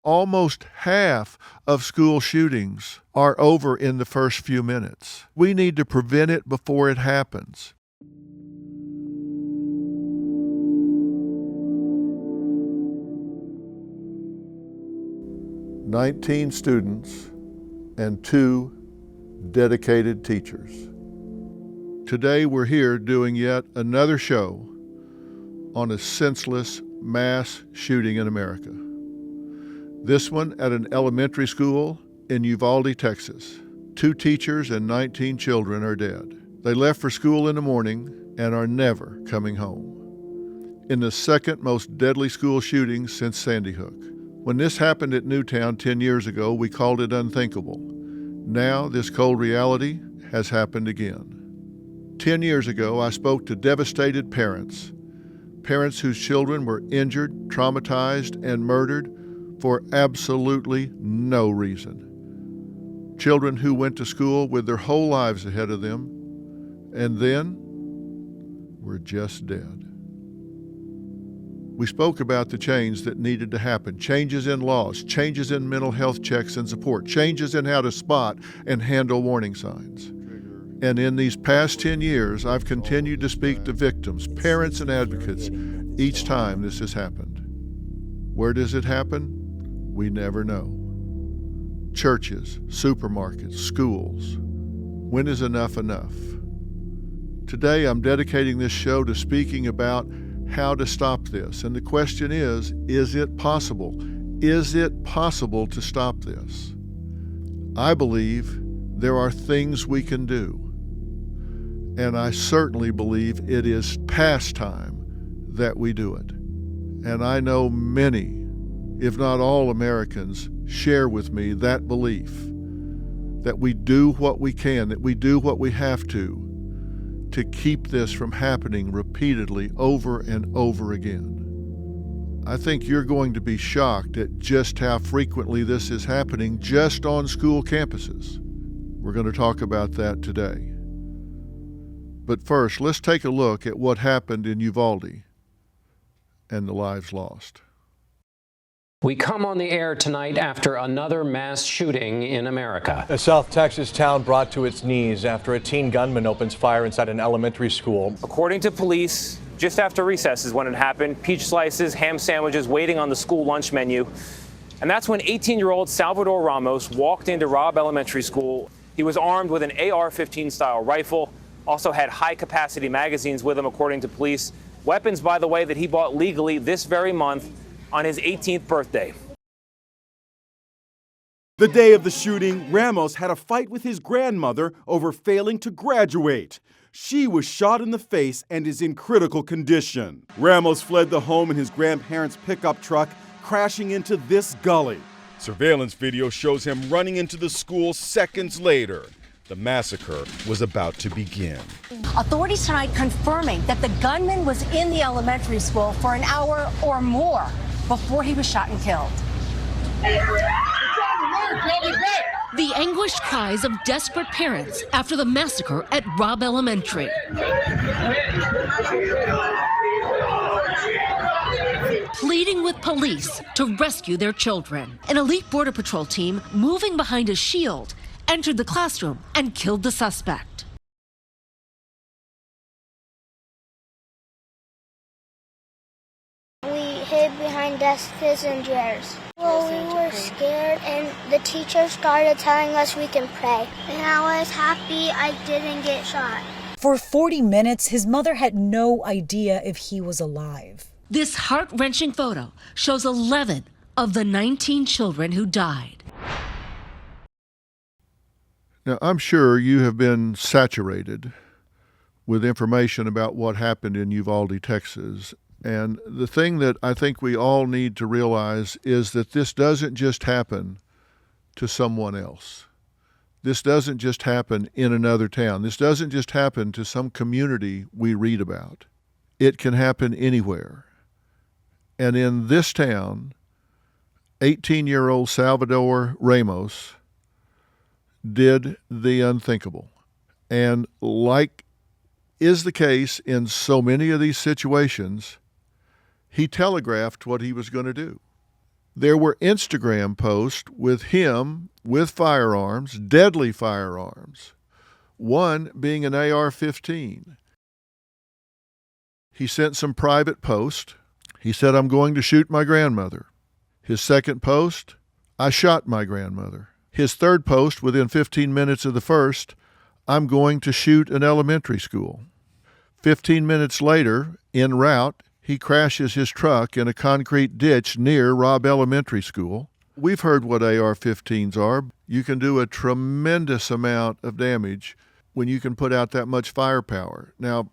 almost half of school shootings are over in the first few minutes. We need to prevent it before it happens. "19 students and 2 dedicated teachers." Today we're here doing yet another show on a senseless mass shooting in America. This one at an elementary school in Uvalde, Texas. 2 teachers and 19 children are dead. They left for school in the morning and are never coming home. In the second most deadly school shooting since Sandy Hook. When this happened at Newtown 10 years ago, we called it unthinkable. Now this cold reality has happened again. 10 years ago, I spoke to devastated parents whose children were injured, traumatized, and murdered for absolutely no reason. Children who went to school with their whole lives ahead of them, and then were just dead. We spoke about the change that needed to happen, changes in laws, changes in mental health checks and support, changes in how to spot and handle warning signs. And in these past 10 years, I've continued to speak to victims, parents, and advocates each time this has happened. Where does it happen? We never know. Churches, supermarkets, schools. When is enough enough? Today, I'm dedicating this show to speaking about how to stop this. And the question is it possible? Is it possible to stop this? I believe there are things we can do. And I certainly believe it is past time that we do it. And I know many, if not all Americans, share with me that belief that we do what we can, that we do what we have to keep this from happening repeatedly over and over again. I think you're going to be shocked at just how frequently this is happening just on school campuses. We're going to talk about that today. But first, let's take a look at what happened in Uvalde and the lives lost. We come on the air tonight after another mass shooting in America. A South Texas town brought to its knees after a teen gunman opens fire inside an elementary school. According to police, just after recess is when it happened. Peach slices, ham sandwiches waiting on the school lunch menu. And that's when 18-year-old Salvador Ramos walked into Robb Elementary School. He was armed with an AR-15 style rifle, also had high-capacity magazines with him, according to police. Weapons, by the way, that he bought legally this very month on his 18th birthday. The day of the shooting, Ramos had a fight with his grandmother over failing to graduate. She was shot in the face and is in critical condition. Ramos fled the home in his grandparents' pickup truck, crashing into this gully. Surveillance video shows him running into the school seconds later. The massacre was about to begin. Authorities tonight confirming that the gunman was in the elementary school for an hour or more before he was shot and killed. The anguished cries of desperate parents after the massacre at Robb Elementary. Pleading with police to rescue their children. An elite Border Patrol team moving behind a shield entered the classroom and killed the suspect. We hid behind desks and chairs. Well, we were scared, and the teacher started telling us we can pray. And I was happy I didn't get shot. For 40 minutes, his mother had no idea if he was alive. This heart-wrenching photo shows 11 of the 19 children who died. Now, I'm sure you have been saturated with information about what happened in Uvalde, Texas. And the thing that I think we all need to realize is that this doesn't just happen to someone else. This doesn't just happen in another town. This doesn't just happen to some community we read about. It can happen anywhere. And in this town, 18-year-old Salvador Ramos did the unthinkable. And like is the case in so many of these situations, he telegraphed what he was going to do. There were Instagram posts with him with firearms, deadly firearms, one being an AR-15. He sent some private posts. He said, "I'm going to shoot my grandmother." His second post, "I shot my grandmother." His third post, within 15 minutes of the first, "I'm going to shoot an elementary school." 15 minutes later, en route, he crashes his truck in a concrete ditch near Robb Elementary School. We've heard what AR-15s are. You can do a tremendous amount of damage when you can put out that much firepower. Now,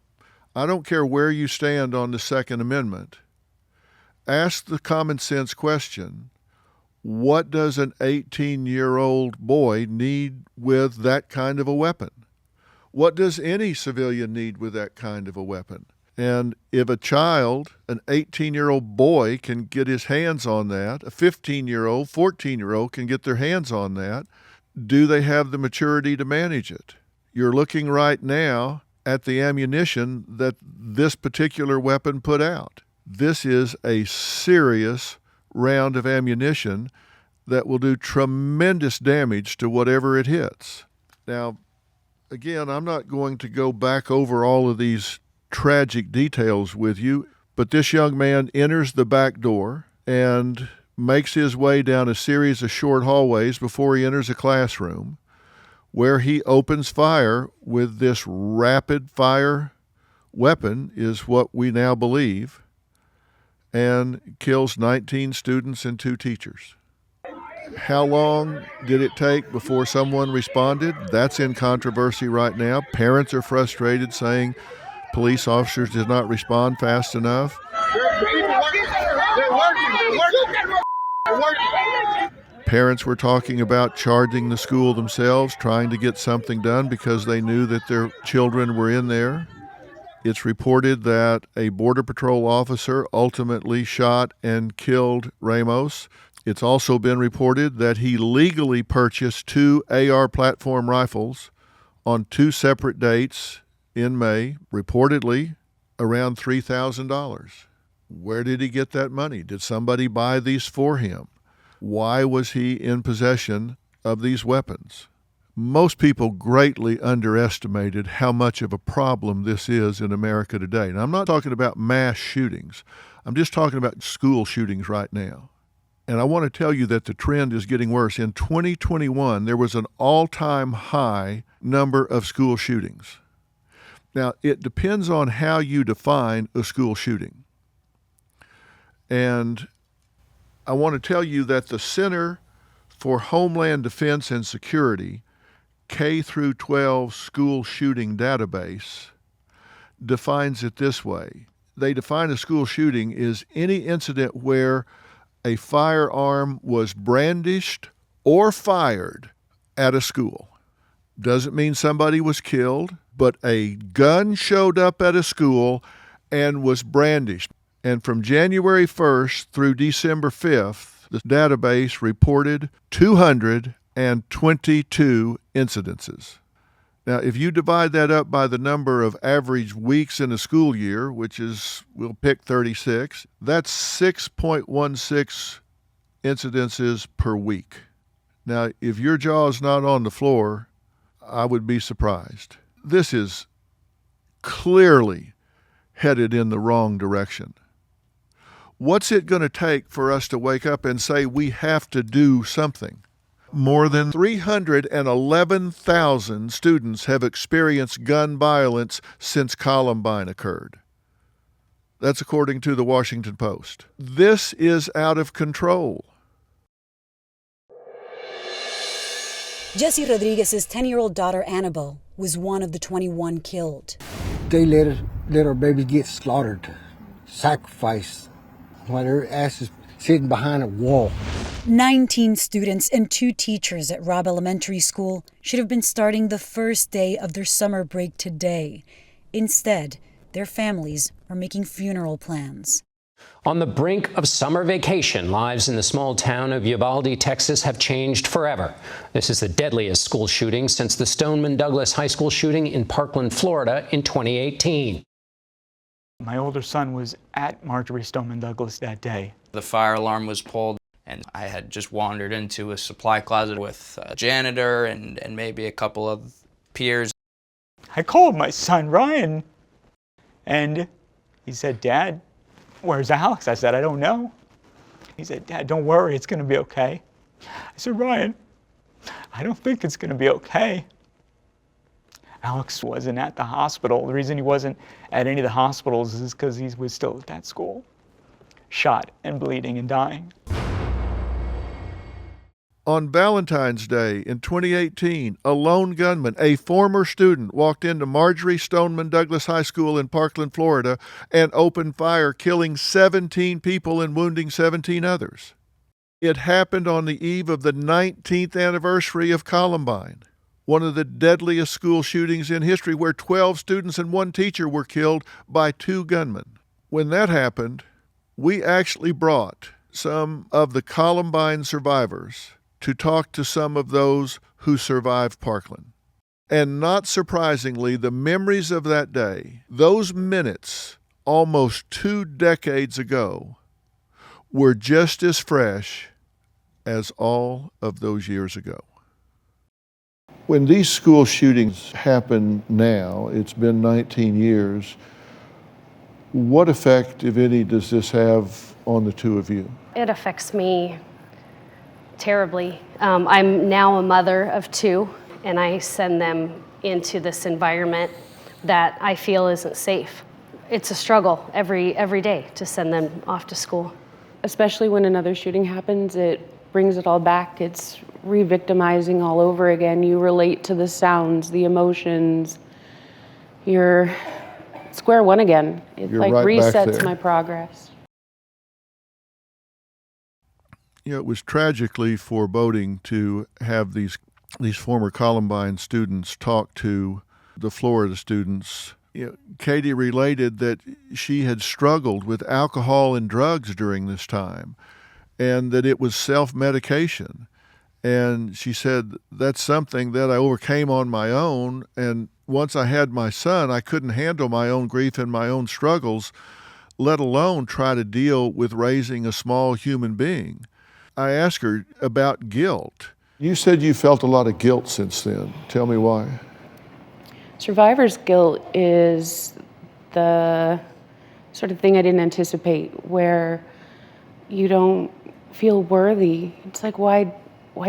I don't care where you stand on the Second Amendment. Ask the common sense question, what does an 18-year-old boy need with that kind of a weapon? What does any civilian need with that kind of a weapon? And if a child, an 18-year-old boy, can get his hands on that, a 15-year-old, 14-year-old can get their hands on that, do they have the maturity to manage it? You're looking right now at the ammunition that this particular weapon put out. This is a serious round of ammunition that will do tremendous damage to whatever it hits. Now, again, I'm not going to go back over all of these tragic details with you, but this young man enters the back door and makes his way down a series of short hallways before he enters a classroom where he opens fire with this rapid fire weapon, is what we now believe, and kills 19 students and 2 teachers. How long did it take before someone responded? That's in controversy right now. Parents are frustrated, saying police officers did not respond fast enough. Parents were talking about charging the school themselves, trying to get something done because they knew that their children were in there. It's reported that a Border Patrol officer ultimately shot and killed Ramos. It's also been reported that he legally purchased 2 AR platform rifles on 2 separate dates in May, reportedly around $3,000. Where did he get that money? Did somebody buy these for him? Why was he in possession of these weapons? Most people greatly underestimated how much of a problem this is in America today. And I'm not talking about mass shootings. I'm just talking about school shootings right now. And I want to tell you that the trend is getting worse. In 2021, there was an all-time high number of school shootings. Now, it depends on how you define a school shooting. And I want to tell you that the Center for Homeland Defense and Security K through 12 school shooting database defines it this way. They define a school shooting as any incident where a firearm was brandished or fired at a school. Doesn't mean somebody was killed, but a gun showed up at a school and was brandished. And from January 1st through December 5th, the database reported 222 incidences. Now, if you divide that up by the number of average weeks in a school year, which is, we'll pick 36, that's 6.16 incidences per week. Now, if your jaw is not on the floor, I would be surprised. This is clearly headed in the wrong direction. What's it going to take for us to wake up and say we have to do something? More than 311,000 students have experienced gun violence since Columbine occurred. That's according to the Washington Post. This is out of control. Jesse Rodriguez's 10-year-old daughter Annabelle was one of the 21 killed. They let our baby get slaughtered, sacrificed, while their ass is sitting behind a wall. 19 students and 2 teachers at Robb Elementary School should have been starting the first day of their summer break today. Instead, their families are making funeral plans. On the brink of summer vacation, lives in the small town of Uvalde, Texas have changed forever. This is the deadliest school shooting since the Stoneman Douglas High School shooting in Parkland, Florida in 2018. My older son was at Marjorie Stoneman Douglas that day. The fire alarm was pulled, And I had just wandered into a supply closet with a janitor and maybe a couple of peers. I called my son Ryan, and he said, "Dad, where's Alex?" I said, "I don't know." He said, "Dad, don't worry, it's gonna be okay." I said, "Ryan, I don't think it's gonna be okay." Alex wasn't at the hospital. The reason he wasn't at any of the hospitals is because he was still at that school, shot and bleeding and dying. On Valentine's Day in 2018, a lone gunman, a former student, walked into Marjorie Stoneman Douglas High School in Parkland, Florida, and opened fire, killing 17 people and wounding 17 others. It happened on the eve of the 19th anniversary of Columbine, one of the deadliest school shootings in history, where 12 students and 1 teacher were killed by 2 gunmen. When that happened, we actually brought some of the Columbine survivors to talk to some of those who survived Parkland. And not surprisingly, the memories of that day, those minutes almost 2 decades ago, were just as fresh as all of those years ago. When these school shootings happen now, it's been 19 years, what effect, if any, does this have on the two of you? It affects me terribly. I'm now a mother of 2, and I send them into this environment that I feel isn't safe. It's a struggle every day to send them off to school. Especially when another shooting happens, it brings it all back. It's re-victimizing all over again. You relate to the sounds, the emotions. You're square one again. It You're like right resets my progress. You know, it was tragically foreboding to have these former Columbine students talk to the Florida students. You know, Katie related that she had struggled with alcohol and drugs during this time, and that it was self-medication. And she said, that's something that I overcame on my own, and once I had my son, I couldn't handle my own grief and my own struggles, let alone try to deal with raising a small human being. I asked her about guilt. You said you felt a lot of guilt since then. Tell me why. Survivor's guilt is the sort of thing I didn't anticipate, where you don't feel worthy. It's like, why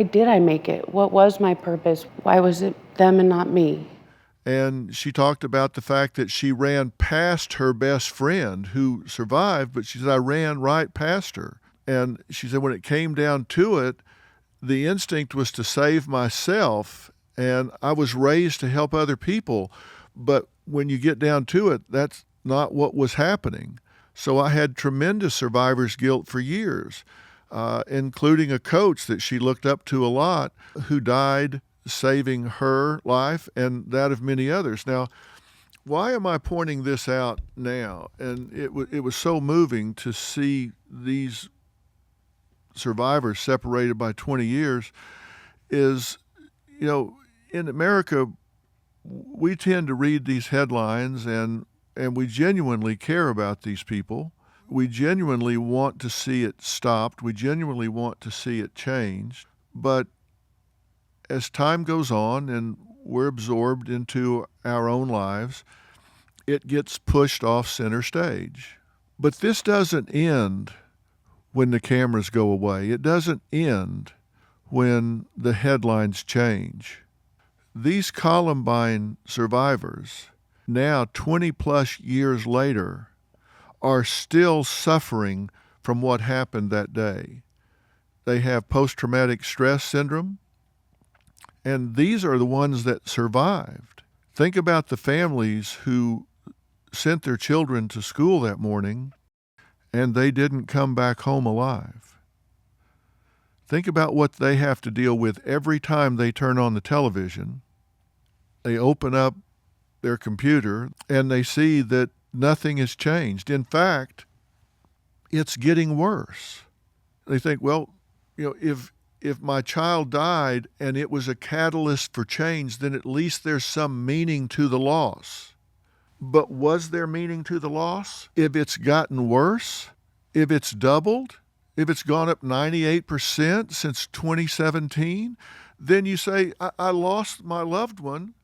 did I make it? What was my purpose? Why was it them and not me? And she talked about the fact that she ran past her best friend who survived, but she said, I ran right past her. And she said, when it came down to it, the instinct was to save myself, and I was raised to help other people. But when you get down to it, that's not what was happening. So I had tremendous survivor's guilt for years, including a coach that she looked up to a lot who died saving her life and that of many others. Now, why am I pointing this out now? And it was so moving to see these survivors separated by 20 years is, you know, in America, we tend to read these headlines and we genuinely care about these people. We genuinely want to see it stopped. We genuinely want to see it changed. But as time goes on and we're absorbed into our own lives, it gets pushed off center stage. But this doesn't end when the cameras go away. It doesn't end when the headlines change. These Columbine survivors, now 20 plus years later, are still suffering from what happened that day. They have post-traumatic stress syndrome, and these are the ones that survived. Think about the families who sent their children to school that morning and they didn't come back home alive. Think about what they have to deal with every time they turn on the television. They open up their computer and they see that nothing has changed. In fact, it's getting worse. They think, well, you know, if my child died and it was a catalyst for change, then at least there's some meaning to the loss. But was there meaning to the loss? If it's gotten worse, if it's doubled, if it's gone up 98% since 2017, then you say, I lost my loved one,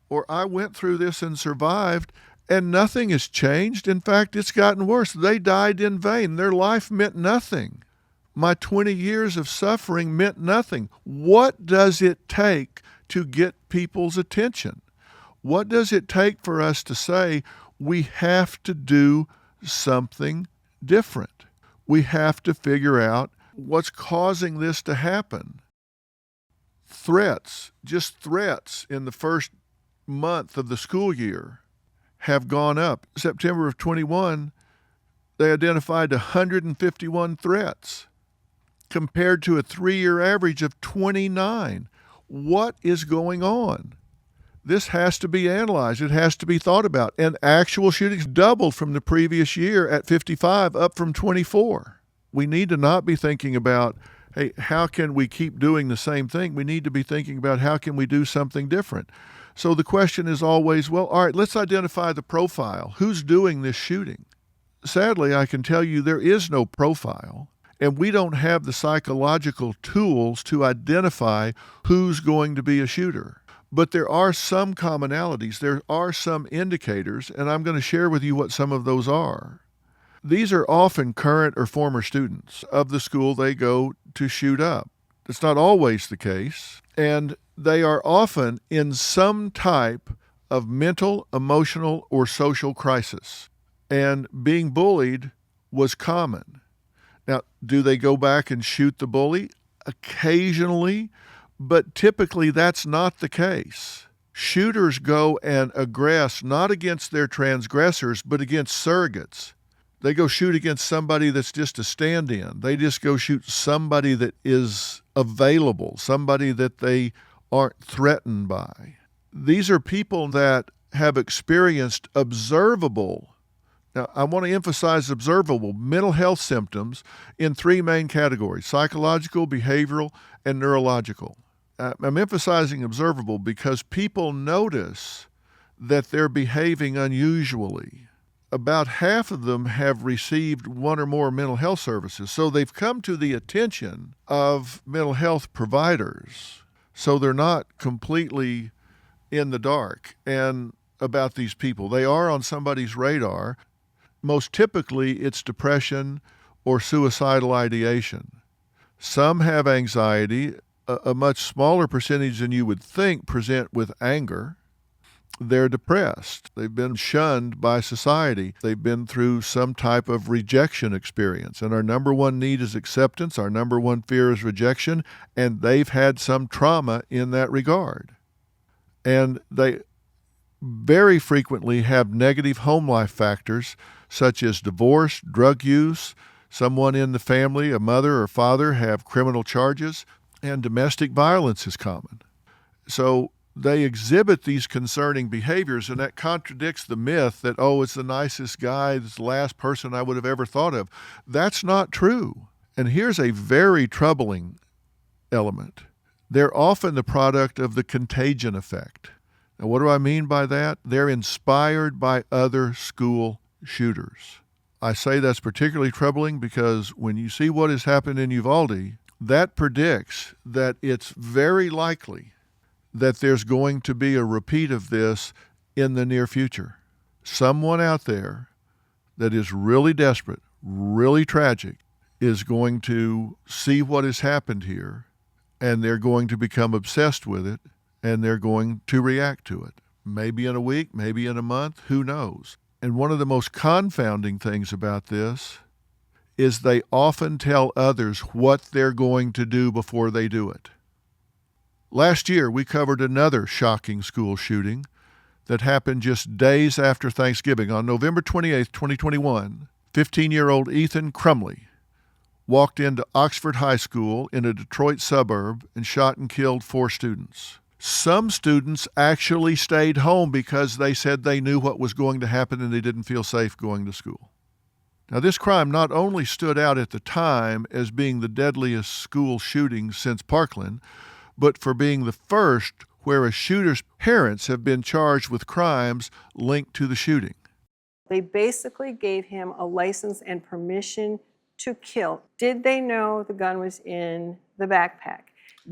or I went through this and survived, and nothing has changed. In fact, it's gotten worse. They died in vain. Their life meant nothing. My 20 years of suffering meant nothing. What does it take to get people's attention? What does it take for us to say we have to do something different? We have to figure out what's causing this to happen. Threats, just threats in the first month of the school year have gone up. September of 21, they identified 151 threats compared to a 3-year average of 29. What is going on? This has to be analyzed. It has to be thought about. And actual shootings doubled from the previous year at 55, up from 24. We need to not be thinking about, hey, how can we keep doing the same thing? We need to be thinking about how can we do something different. So the question is always, well, all right, let's identify the profile. Who's doing this shooting? Sadly, I can tell you there is no profile, and we don't have the psychological tools to identify who's going to be a shooter. But there are some commonalities. There are some indicators, and I'm going to share with you what some of those are. These are often current or former students of the school they go to shoot up. That's not always the case, and they are often in some type of mental, emotional, or social crisis. And being bullied was common. Now, do they go back and shoot the bully? Occasionally, but typically that's not the case. Shooters go and aggress not against their transgressors, but against surrogates. They go shoot against somebody that's just a stand-in. They just go shoot somebody that is available, somebody that they aren't threatened by. These are people that have experienced observable, now I want to emphasize observable, mental health symptoms in 3 main categories: psychological, behavioral, and neurological. I'm emphasizing observable because people notice that they're behaving unusually. About half of them have received 1 or more mental health services, so they've come to the attention of mental health providers. So they're not completely in the dark and about these people. They are on somebody's radar. Most typically, it's depression or suicidal ideation. Some have anxiety. A much smaller percentage than you would think present with anger. They're depressed. They've been shunned by society. They've been through some type of rejection experience. And our number one need is acceptance. Our number one fear is rejection. And they've had some trauma in that regard. And they very frequently have negative home life factors such as divorce, drug use, someone in the family, a mother or father, have criminal charges, and domestic violence is common. So they exhibit these concerning behaviors, and that contradicts the myth that, oh, it's the nicest guy, it's the last person I would have ever thought of. That's not true. And here's a very troubling element. They're often the product of the contagion effect. Now, what do I mean by that? They're inspired by other school shooters. I say that's particularly troubling because when you see what has happened in Uvalde, that predicts that it's very likely that there's going to be a repeat of this in the near future. Someone out there that is really desperate, really tragic, is going to see what has happened here, and they're going to become obsessed with it, and they're going to react to it. Maybe in a week, maybe in a month, who knows? And one of the most confounding things about this is they often tell others what they're going to do before they do it. Last year, we covered another shocking school shooting that happened just days after Thanksgiving. On November 28, 2021, 15-year-old Ethan Crumley walked into Oxford High School in a Detroit suburb and shot and killed 4 students. Some students actually stayed home because they said they knew what was going to happen and they didn't feel safe going to school. Now, this crime not only stood out at the time as being the deadliest school shooting since Parkland, but for being the first where a shooter's parents have been charged with crimes linked to the shooting. They basically gave him a license and permission to kill. Did they know the gun was in the backpack?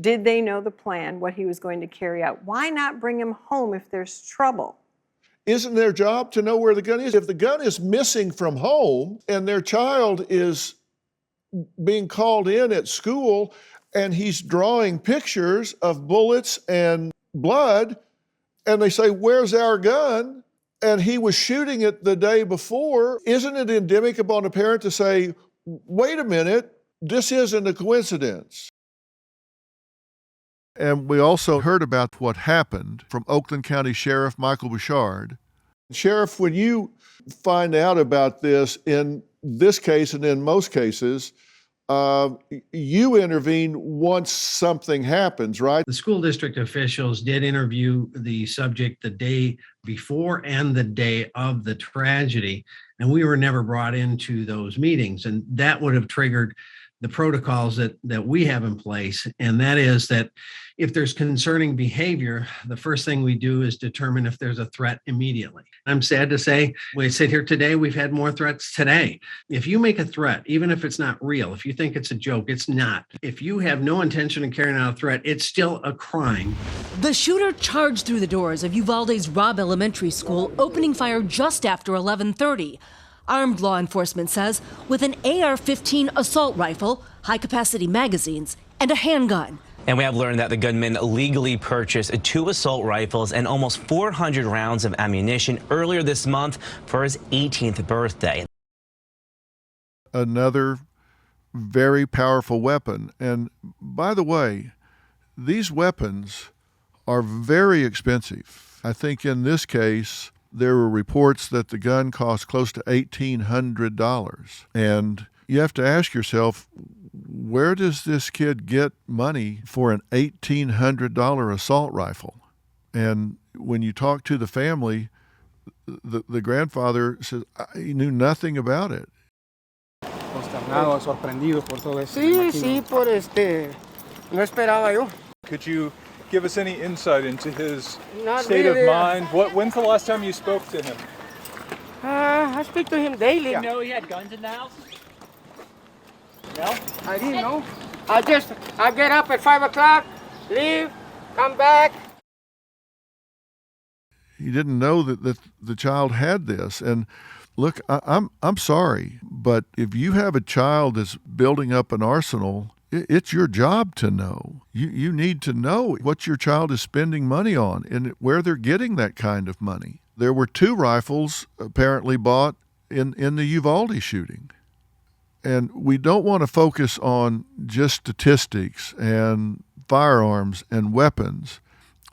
Did they know the plan, what he was going to carry out? Why not bring him home if there's trouble? Isn't their job to know where the gun is? If the gun is missing from home and their child is being called in at school and he's drawing pictures of bullets and blood, and they say, "Where's our gun?" and he was shooting it the day before, isn't it endemic upon a parent to say, "Wait a minute, this isn't a coincidence"? And we also heard about what happened from Oakland County Sheriff Michael Bouchard. Sheriff, when you find out about this in this case and in most cases, you intervene once something happens, right? The school district officials did interview the subject the day before and the day of the tragedy, and we were never brought into those meetings. And that would have triggered the protocols that we have in place. And that is that if there's concerning behavior, the first thing we do is determine if there's a threat immediately. I'm sad to say, we sit here today, we've had more threats today. If you make a threat, even if it's not real, if you think it's a joke, it's not. If you have no intention of carrying out a threat, it's still a crime. The shooter charged through the doors of Uvalde's Robb Elementary School, opening fire just after 11:30. Armed, law enforcement says, with an AR-15 assault rifle, high-capacity magazines, and a handgun. And we have learned that the gunman illegally purchased 2 assault rifles and almost 400 rounds of ammunition earlier this month for his 18th birthday. Another very powerful weapon. And by the way, these weapons are very expensive. I think in this case, there were reports that the gun cost close to $1,800. And you have to ask yourself, where does this kid get money for an $1,800 assault rifle? And when you talk to the family, the grandfather says he knew nothing about it. Could you give us any insight into his Not state really. of mind? When's the last time you spoke to him? I speak to him daily. Yeah. You know he had guns in the house? No? I didn't know. I get up at 5 o'clock, leave, come back. He didn't know that the child had this. And look, I'm sorry, but if you have a child that's building up an arsenal, it's your job to know. You need to know what your child is spending money on and where they're getting that kind of money. There were 2 rifles apparently bought in the Uvalde shooting. And we don't want to focus on just statistics and firearms and weapons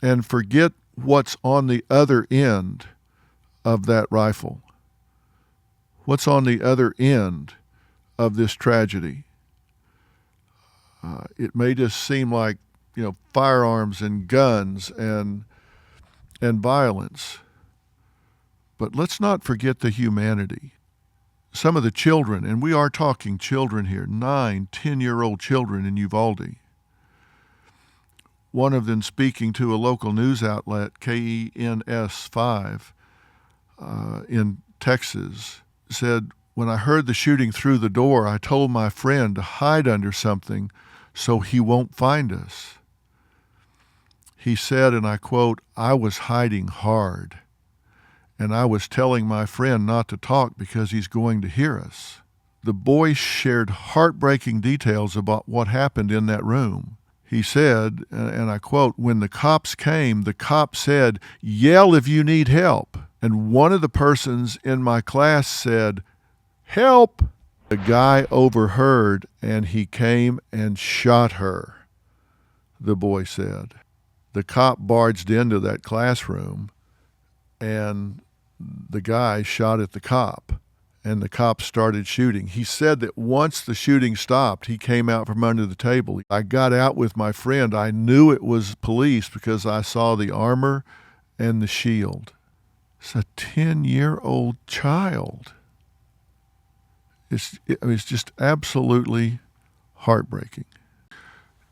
and forget what's on the other end of that rifle. What's on the other end of this tragedy? It may just seem like, firearms and guns and violence. But let's not forget the humanity. Some of the children, and we are talking children here, 9, 10-year-old children in Uvalde. One of them speaking to a local news outlet, KENS5, in Texas, said, "When I heard the shooting through the door, I told my friend to hide under something so he won't find us." He said, and I quote, "I was hiding hard. And I was telling my friend not to talk because he's going to hear us." The boy shared heartbreaking details about what happened in that room. He said, and I quote, "When the cops came, the cop said, 'Yell if you need help.' And one of the persons in my class said, 'Help!' The guy overheard and he came and shot her," the boy said. The cop barged into that classroom and the guy shot at the cop, and the cop started shooting. He said that once the shooting stopped, he came out from under the table. "I got out with my friend. I knew it was police because I saw the armor and the shield." It's a 10-year-old child. It's just absolutely heartbreaking.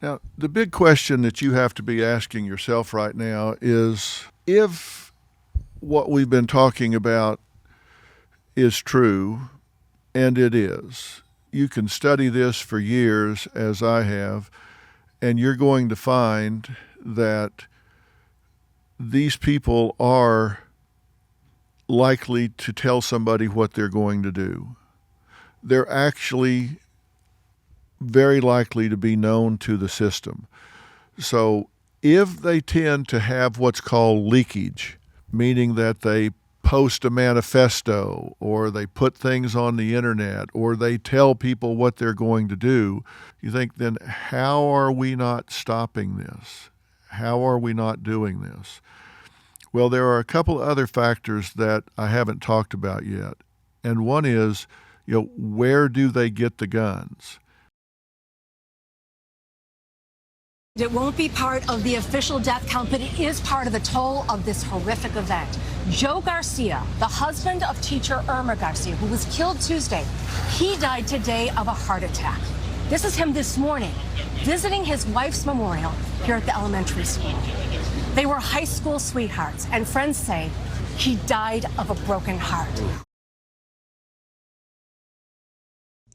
Now, the big question that you have to be asking yourself right now is, if what we've been talking about is true, and it is, You can study this for years, as I have, and you're going to find that these people are likely to tell somebody what they're going to do. They're actually very likely to be known to the system. So if they tend to have what's called leakage, meaning that they post a manifesto or they put things on the internet or they tell people what they're going to do, you think, then how are we not stopping this? How are we not doing this? Well, there are a couple other factors that I haven't talked about yet. And one is, where do they get the guns? It won't be part of the official death count, but it is part of the toll of this horrific event. Joe Garcia, the husband of teacher Irma Garcia, who was killed Tuesday, he died today of a heart attack. This is him this morning, visiting his wife's memorial here at the elementary school. They were high school sweethearts, and friends say he died of a broken heart.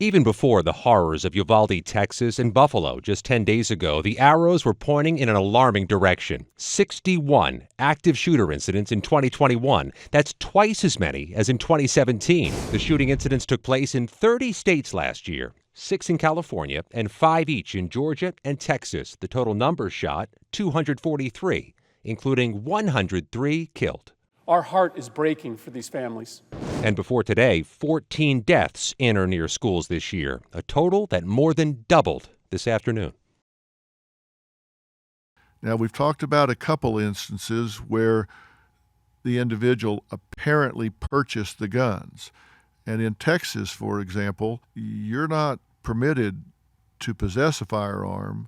Even before the horrors of Uvalde, Texas, and Buffalo just 10 days ago, the arrows were pointing in an alarming direction. 61 active shooter incidents in 2021. That's twice as many as in 2017. The shooting incidents took place in 30 states last year, 6 in California and 5 each in Georgia and Texas. The total number shot, 243, including 103 killed. Our heart is breaking for these families. And before today, 14 deaths in or near schools this year, a total that more than doubled this afternoon. Now, we've talked about a couple instances where the individual apparently purchased the guns. And in Texas, for example, you're not permitted to possess a firearm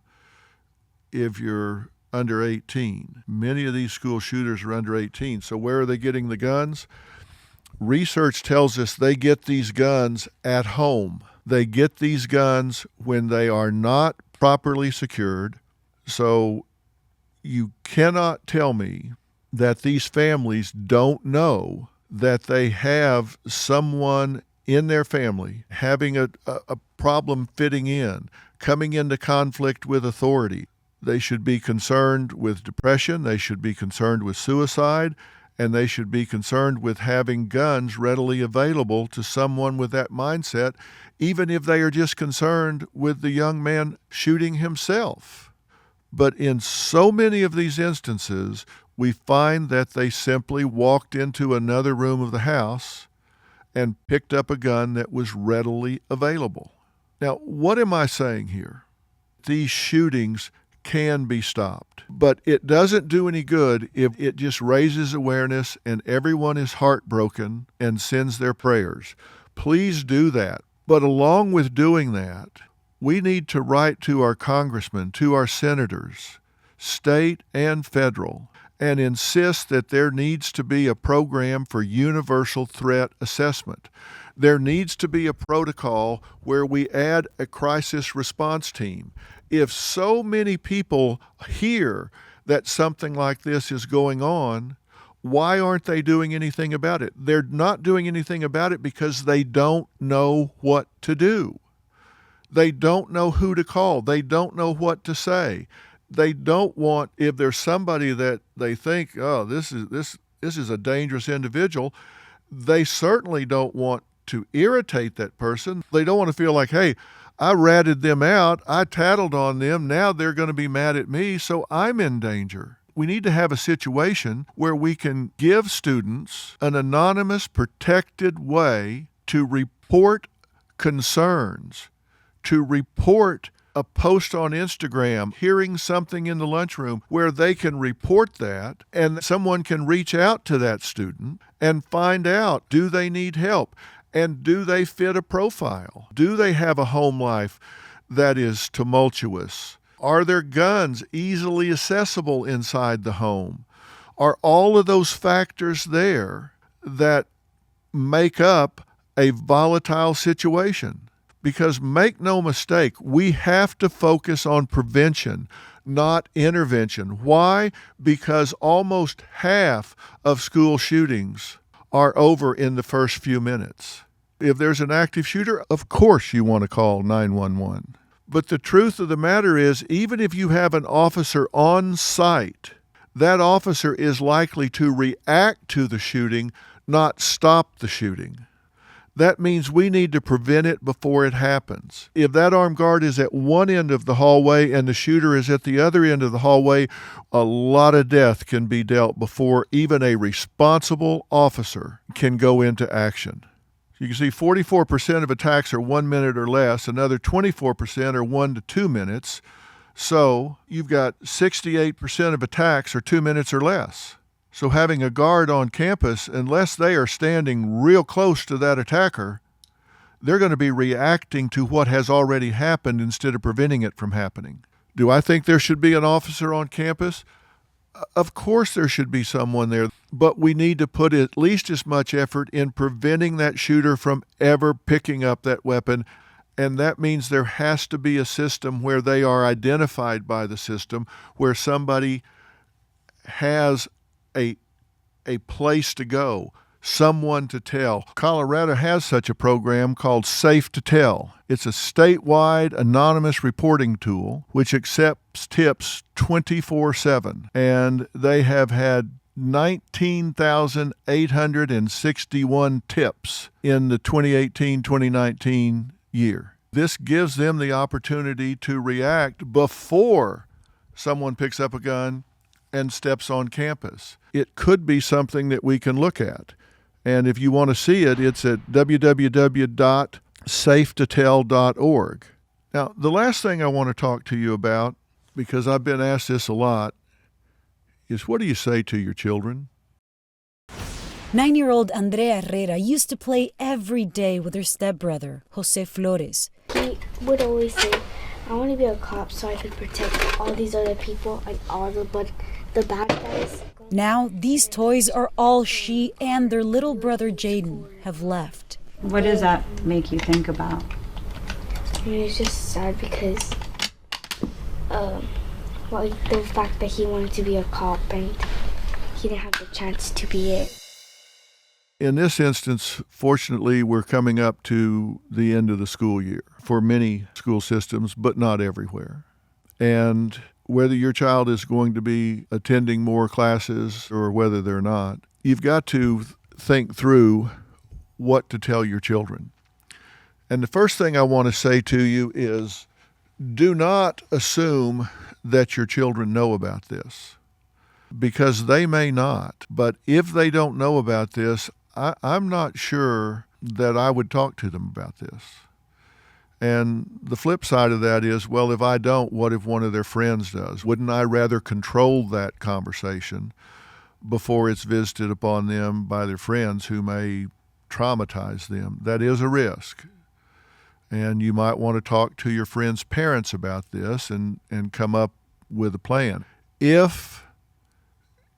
if you're under 18. Many of these school shooters are under 18. So where are they getting the guns? Research tells us they get these guns at home. They get these guns when they are not properly secured. So you cannot tell me that these families don't know that they have someone in their family having a problem fitting in, coming into conflict with authority. They should be concerned with depression, they should be concerned with suicide, and they should be concerned with having guns readily available to someone with that mindset, even if they are just concerned with the young man shooting himself. But in so many of these instances, we find that they simply walked into another room of the house and picked up a gun that was readily available. Now, what am I saying here? These shootings can be stopped, but it doesn't do any good if it just raises awareness and everyone is heartbroken and sends their prayers. Please do that. But along with doing that, we need to write to our congressmen, to our senators, state and federal, and insist that there needs to be a program for universal threat assessment. There needs to be a protocol where we add a crisis response team. If so many people hear that something like this is going on, why aren't they doing anything about it? They're not doing anything about it because they don't know what to do. They don't know who to call. They don't know what to say. They don't want, if there's somebody that they think, oh, this is a dangerous individual, they certainly don't want to irritate that person. They don't want to feel like, hey, I ratted them out, I tattled on them, now they're going to be mad at me, so I'm in danger. We need to have a situation where we can give students an anonymous, protected way to report concerns, to report a post on Instagram, hearing something in the lunchroom where they can report that and someone can reach out to that student and find out, do they need help? And do they fit a profile? Do they have a home life that is tumultuous? Are their guns easily accessible inside the home? Are all of those factors there that make up a volatile situation? Because make no mistake, we have to focus on prevention, not intervention. Why? Because almost half of school shootings are over in the first few minutes. If there's an active shooter, of course you want to call 911. But the truth of the matter is, even if you have an officer on site, that officer is likely to react to the shooting, not stop the shooting. That means we need to prevent it before it happens. If that armed guard is at one end of the hallway and the shooter is at the other end of the hallway, a lot of death can be dealt before even a responsible officer can go into action. You can see 44% of attacks are 1 minute or less, another 24% are 1 to 2 minutes. So you've got 68% of attacks are 2 minutes or less. So having a guard on campus, unless they are standing real close to that attacker, they're going to be reacting to what has already happened instead of preventing it from happening. Do I think there should be an officer on campus? Of course there should be someone there, but we need to put at least as much effort in preventing that shooter from ever picking up that weapon. And that means there has to be a system where they are identified by the system, where somebody has a place to go, someone to tell. Colorado has such a program called Safe to Tell. It's a statewide anonymous reporting tool which accepts tips 24/7, and they have had 19,861 tips in the 2018-2019 year. This gives them the opportunity to react before someone picks up a gun and steps on campus. It could be something that we can look at. And if you want to see it, it's at www.safetotell.org. Now, the last thing I want to talk to you about, because I've been asked this a lot, is what do you say to your children? 9-year-old Andrea Herrera used to play every day with her stepbrother, Jose Flores. He would always say, I want to be a cop so I could protect all these other people and all the bad guys. Now, these toys are all she and their little brother Jaden have left. What does that make you think about? I mean, it's just sad because the fact that he wanted to be a cop and he didn't have the chance to be it. In this instance, fortunately, we're coming up to the end of the school year for many school systems, but not everywhere. And whether your child is going to be attending more classes or whether they're not, you've got to think through what to tell your children. And the first thing I want to say to you is, do not assume that your children know about this, because they may not. But if they don't know about this, I'm not sure that I would talk to them about this. And the flip side of that is, well, if I don't, what if one of their friends does? Wouldn't I rather control that conversation before it's visited upon them by their friends who may traumatize them? That is a risk. And you might want to talk to your friends' parents about this and come up with a plan. If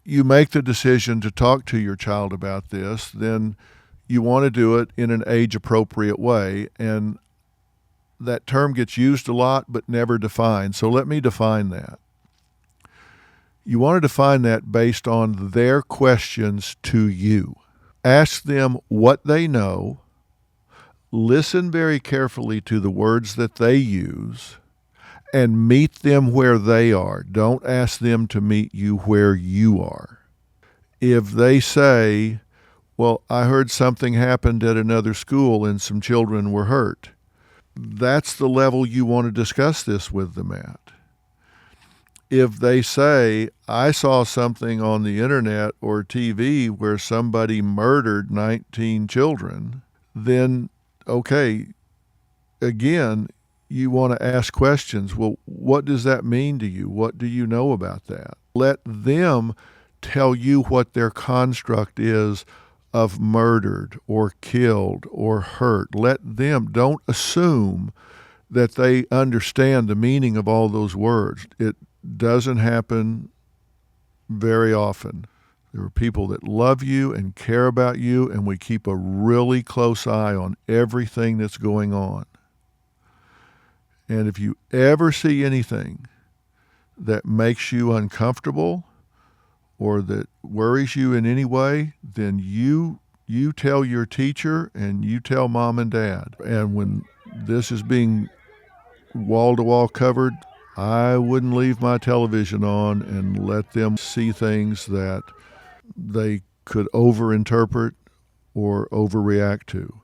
you make the decision to talk to your child about this, then you want to do it in an age-appropriate way. And that term gets used a lot but never defined. So let me define that. You want to define that based on their questions to you. Ask them what they know. Listen very carefully to the words that they use and meet them where they are. Don't ask them to meet you where you are. If they say, well, I heard something happened at another school and some children were hurt, that's the level you want to discuss this with them at. If they say, I saw something on the internet or TV where somebody murdered 19 children, then, okay, again, you want to ask questions. Well, what does that mean to you? What do you know about that? Let them tell you what their construct is of murdered or killed or hurt. Let them, don't assume that they understand the meaning of all those words. It doesn't happen very often. There are people that love you and care about you, and we keep a really close eye on everything that's going on. And if you ever see anything that makes you uncomfortable or that worries you in any way, then you You tell your teacher and you tell mom and dad. And when this is being wall-to-wall covered, I wouldn't leave my television on and let them see things that they could overinterpret or overreact to.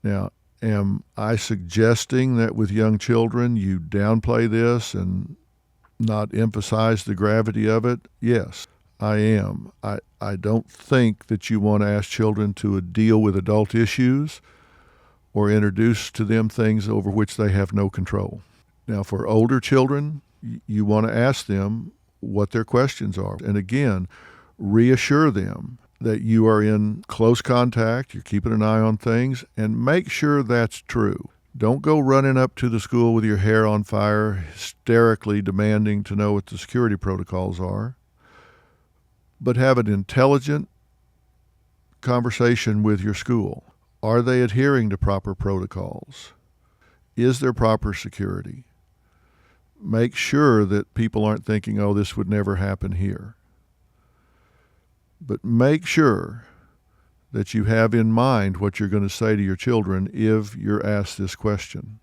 Now, am I suggesting that with young children you downplay this and not emphasize the gravity of it? Yes, I am. I don't think that you want to ask children to deal with adult issues or introduce to them things over which they have no control. Now, for older children, you want to ask them what their questions are. And again, reassure them that you are in close contact, you're keeping an eye on things, and make sure that's true. Don't go running up to the school with your hair on fire, hysterically demanding to know what the security protocols are, but have an intelligent conversation with your school. Are they adhering to proper protocols? Is there proper security? Make sure that people aren't thinking, oh, this would never happen here. But make sure that you have in mind what you're going to say to your children if you're asked this question.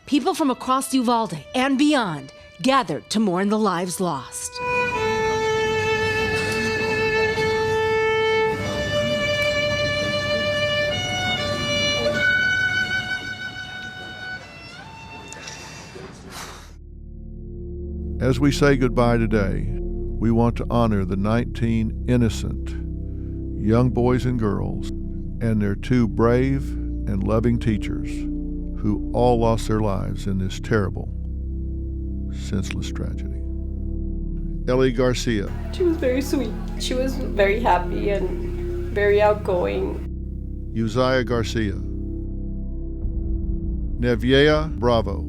People from across Uvalde and beyond gathered to mourn the lives lost. As we say goodbye today, we want to honor the 19 innocent young boys and girls and their 2 brave and loving teachers who all lost their lives in this terrible, senseless tragedy. Ellie Garcia. She was very sweet. She was very happy and very outgoing. Uzziah Garcia. Neviea Bravo.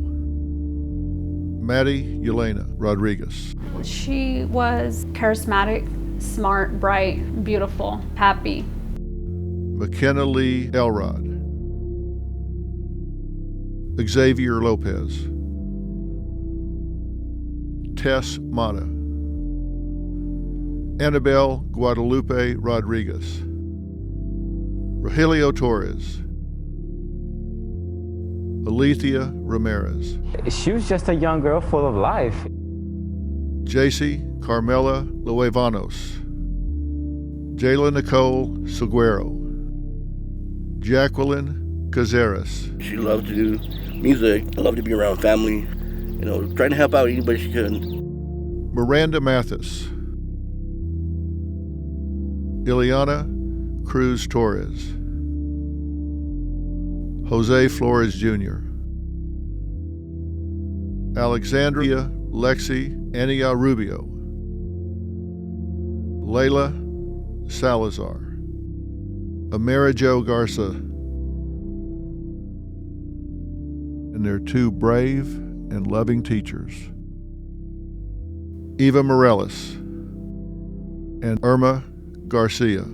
Maddie Yelena Rodriguez. She was charismatic, smart, bright, beautiful, happy. McKenna Lee Elrod. Xavier Lopez. Tess Mata. Annabelle Guadalupe Rodriguez. Rogelio Torres. Alethea Ramirez. She was just a young girl full of life. JC Carmela Luevanos. Jayla Nicole Seguero. Jacqueline Cazares. She loved to do music. I loved to be around family. You know, trying to help out anybody she could. Miranda Mathis. Ileana Cruz Torres. Jose Flores Jr. Alexandria Lexi Ania Rubio. Layla Salazar. Amerijo Garza. And their 2 brave and loving teachers, Eva Morales and Irma Garcia.